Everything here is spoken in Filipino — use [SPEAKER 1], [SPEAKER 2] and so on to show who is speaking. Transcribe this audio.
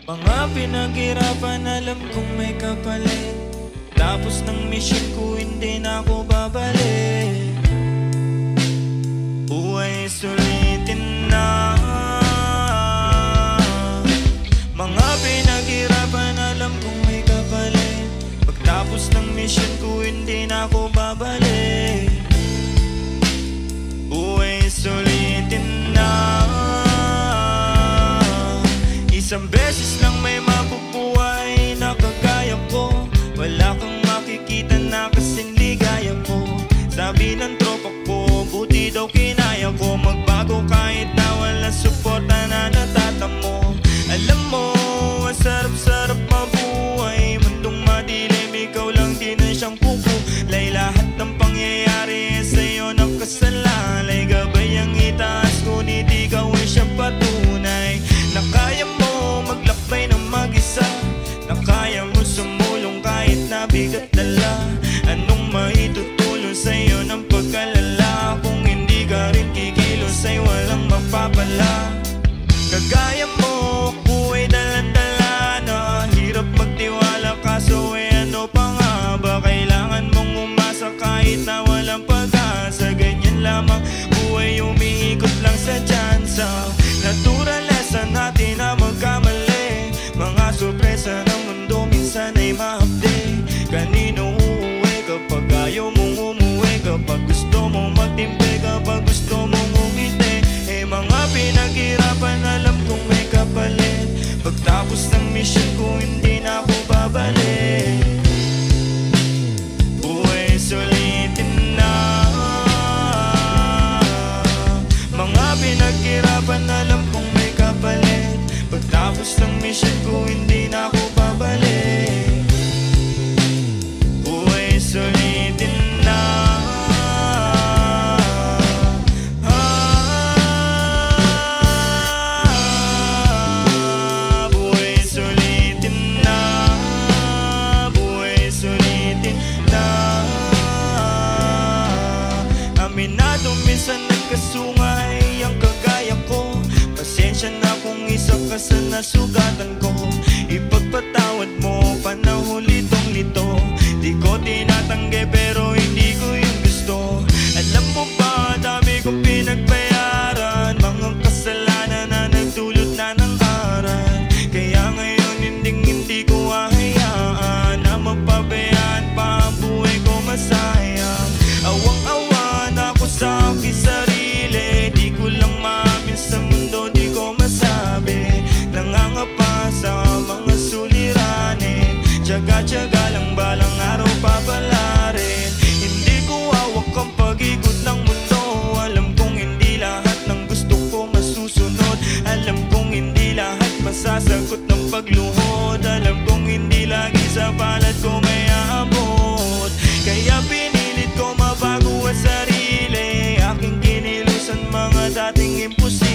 [SPEAKER 1] Mga pinaghirapan alam kong may kapalit. Tapos ng mission ko hindi na ako babalik. Buhay sulitin na. Mga pinaghirapan alam kong may kapalit. Pagtapos ng mission ko hindi na ako babalik. Buhay sulitin na. Isang beses lang may mabubuhay na kagaya ko. Wala kang makikita na kasing ligaya ko. Sabi ng tropa ko, buti daw kinaya ko magbago kahit na wala suporta na natatamo. Alam mo, ang sarap-sarap mabuhay. Mundong madilim, ikaw lang din ang siyang kukulay. Lahat ng pangyayari sa'yo nakasalalay. Gabay ang itaas, ngunit ikaw ay siyang patunay na kaya mo maglakbay ng mag-isa, na kaya mo sumulong kahit nabigat dala. Anong maitutulong sa'yo ng pagkalala? Kung hindi ka rin kikilos ay walang mapapala. Kagaya mo, buhay dalan-dala na. Hirap magtiwala kaso ano pa nga ba? Kailangan mong umasa kahit na walang pag-asa. Ganyan lamang buhay, umiikot lang sa tsansa. Natural lesson natin na magkamali. Mga sorpresa ng mundo minsan ay mahapdi. Kanino uuwi kapag ayaw mong umuwi? Kapag gusto mong magtimpi, kapag gusto mong umiti. Mga pinaghirapan alam kong may kapalit. Pagtapos ng mission ko hindi na ako babalik. Buhay sulitin na. Mga pinaghirapan alam kong may kapalit. Pagtapos ng mission ko hindi na ako babalik. Buhay sulitin na. Buhay sulitin na. Buhay sulitin na. Aminado minsan nagkasungay ang kagaya ko. Pasensya na kung isa ka sa nasugatan ko. Ipagpatawad mo, panahon litong-lito. Di ko tinatanggi pero hindi ko yung gusto. Alam mo ba, dami kong pinagbayaran. Mga kasalanan na nagdulot na ng aral. Kaya ngayon hindi ko hahayaan na mapabayaan pa ang buhay ko masayang. Awang-awa na ako sa aking sarili. Di ko lang maamin sa mundo, di ko masabi. Nangangapa sa mga suliranin. Tiyaga-tiyaga lang balang araw papalarin. Hindi ko hawak ang pag-ikot ng mundo. Alam kong hindi lahat ng gusto ko masusunod. Alam kong hindi lahat masasagot ng pagluhod. Alam kong hindi lagi sa palad ko may aabot. Kaya pinilit ko mabago ang sarili. Aking kinilusan mga dating imposible.